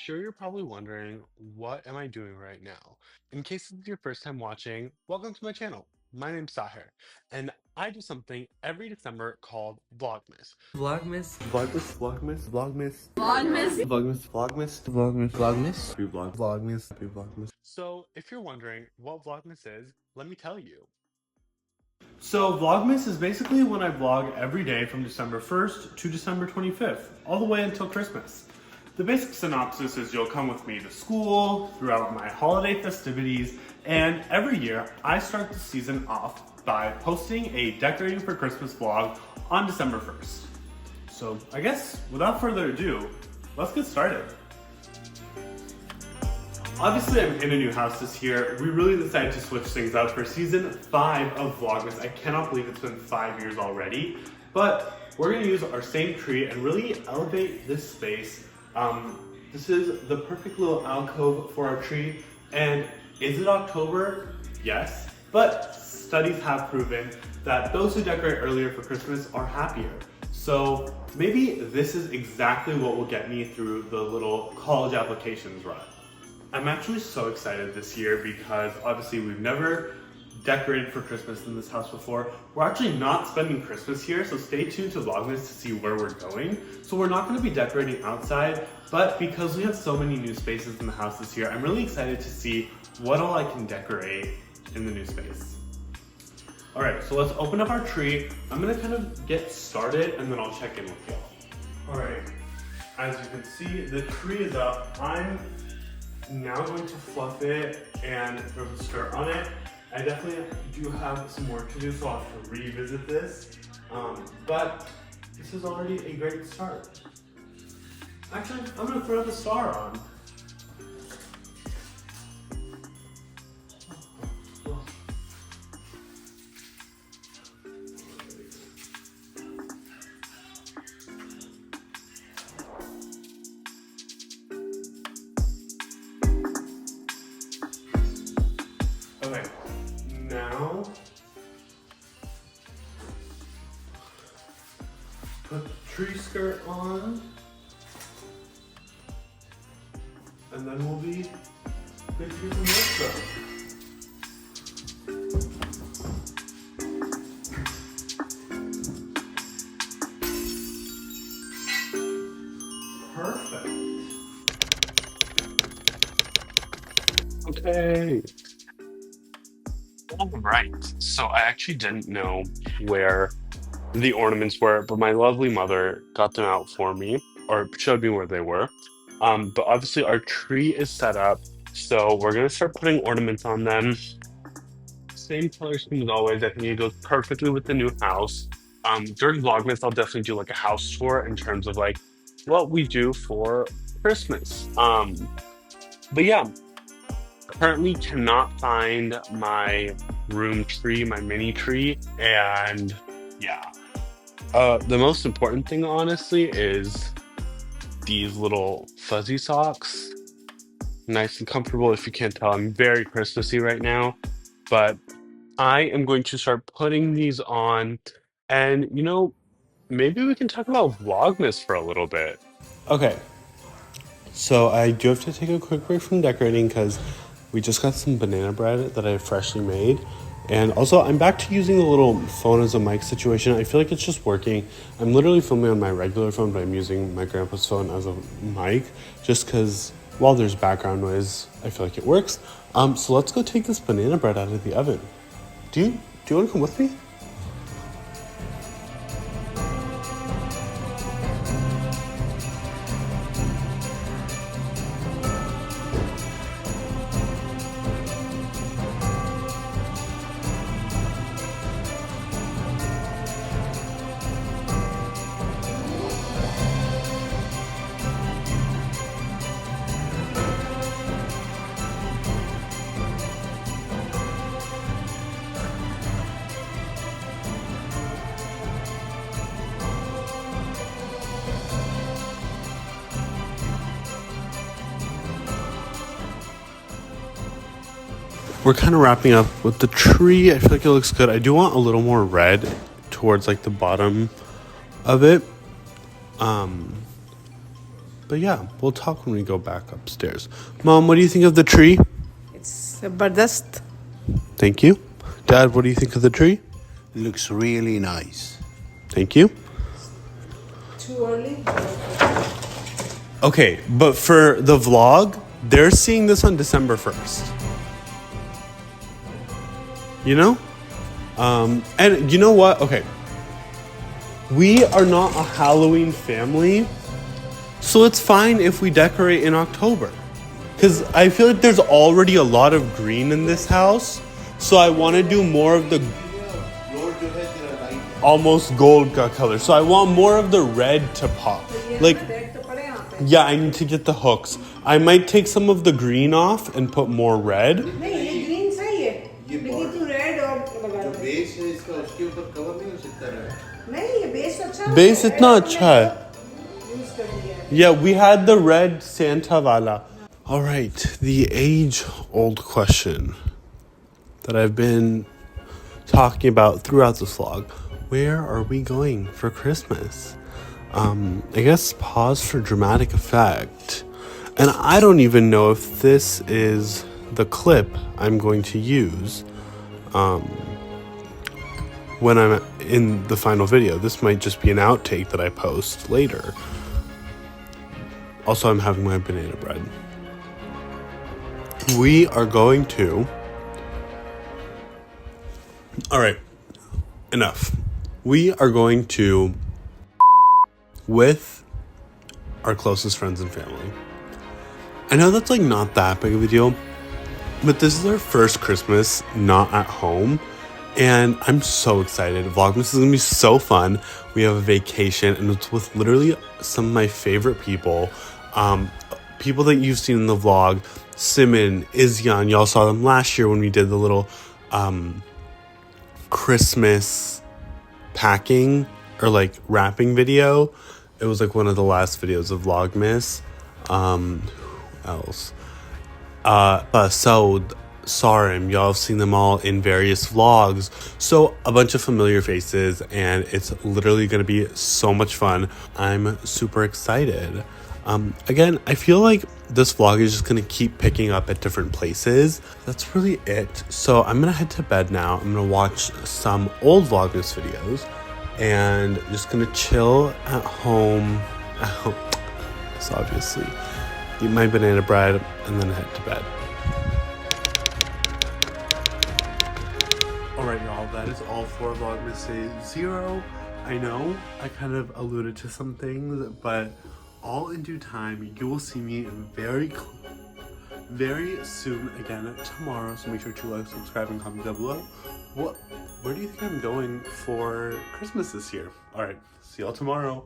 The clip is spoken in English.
sure you're probably wondering, what am I doing right now? In case this is your first time watching, welcome to my channel. My name's Sahir, and I do something every December called Vlogmas. Vlogmas. Vlogmas, Vlogmas, Vlogmas, Vlogmas. Vlogmas, Vlogmas, Vlogmas, Vlogmas, Happy Vlog, Vlogmas, Happy Vlogmas. So, if you're wondering what Vlogmas is, let me tell you. So Vlogmas is basically when I vlog every day from December 1st to December 25th, all the way until Christmas. The basic synopsis is you'll come with me to school, throughout my holiday festivities, and every year I start the season off by posting a decorating for Christmas vlog on December 1st. So I guess without further ado, let's get started. Obviously, I'm in a new house this year. We really decided to switch things up for season 5 of Vlogmas. I cannot believe it's been 5 years already. But we're gonna use our same tree and really elevate this space. This is the perfect little alcove for our tree. And is it October? Yes. But studies have proven that those who decorate earlier for Christmas are happier. So maybe this is exactly what will get me through the little college applications run. I'm actually so excited this year because obviously we've never decorated for Christmas in this house before. We're actually not spending Christmas here, so stay tuned to Vlogmas to see where we're going. So we're not gonna be decorating outside, but because we have so many new spaces in the house this year, I'm really excited to see what all I can decorate in the new space. All right, so let's open up our tree. I'm gonna kind of get started and then I'll check in with y'all. All right, as you can see, the tree is up. I'm now going to fluff it and throw the skirt on it. I definitely do have some work to do, so I'll have to revisit this. But this is already a great start. Actually, I'm gonna throw the star on. Okay, now put the tree skirt on, and then we'll be good to do some work stuff. Perfect. Okay. All right. So I actually didn't know where the ornaments were, but my lovely mother got them out for me, or showed me where they were. But obviously our tree is set up, so we're gonna start putting ornaments on them. Same color scheme as always. I think it goes perfectly with the new house. During Vlogmas, I'll definitely do like a house tour in terms of like what we do for Christmas. But yeah, currently cannot find my room tree, my mini tree, and yeah. The most important thing, honestly, is these little fuzzy socks. Nice and comfortable. If you can't tell, I'm very Christmassy right now, but I am going to start putting these on, and maybe we can talk about Vlogmas for a little bit. Okay, so I do have to take a quick break from decorating because we just got some banana bread that I freshly made. And also, I'm back to using the little phone as a mic situation. I feel like it's just working. I'm literally filming on my regular phone, but I'm using my grandpa's phone as a mic just because while there's background noise, I feel like it works. So let's go take this banana bread out of the oven. Do you want to come with me? We're kind of wrapping up with the tree. I feel like it looks good. I do want a little more red towards like the bottom of it. But yeah, we'll talk when we go back upstairs. Mom, what do you think of the tree? It's Zabardast. Thank you. Dad, what do you think of the tree? Looks really nice. Thank you. Too early? Okay, but for the vlog, they're seeing this on December 1st. You know? And you know what? Okay. We are not a Halloween family, so it's fine if we decorate in October. Because I feel like there's already a lot of green in this house, so I want to do more of the almost gold color. So I want more of the red to pop. Like, yeah, I need to get the hooks. I might take some of the green off and put more red. नहीं ये green सही है लेकिन तू red और लगा दे base है इसका उसके ऊपर कवर नहीं हो सकता है नहीं ये base अच्छा है Base इतना अच्छा है. use कर दिया है Yeah, we had the red Santa Vala. All right, the age-old question that I've been talking about throughout this vlog. Where are we going for Christmas? I guess pause for dramatic effect. And I don't even know if this is the clip I'm going to use when I'm in the final video. This might just be an outtake that I post later. Also, I'm having my banana bread. We are going to... All right, enough. We are going to... with our closest friends and family. I know that's like not that big of a deal, but this is our first Christmas not at home, and I'm so excited. Vlogmas is gonna be so fun. We have a vacation, and it's with literally some of my favorite people. People that you've seen in the vlog, Simon, Izyan, y'all saw them last year when we did the little Christmas packing or like wrapping video. It was like one of the last videos of Vlogmas. Who else? Saud, Sarim, y'all have seen them all in various vlogs. So a bunch of familiar faces, and it's literally gonna be so much fun. I'm super excited. Again, I feel like this vlog is just gonna keep picking up at different places. That's really it. So I'm gonna head to bed now. I'm gonna watch some old Vlogmas videos and just gonna chill at home. Yes, obviously. Eat my banana bread and then head to bed. Alright, y'all, that is all for Vlogmas Day 0. I know I kind of alluded to some things, but all in due time, you will see me very soon again tomorrow. So make sure to like, subscribe, and comment down below. Where do you think I'm going for Christmas this year? Alright, see y'all tomorrow.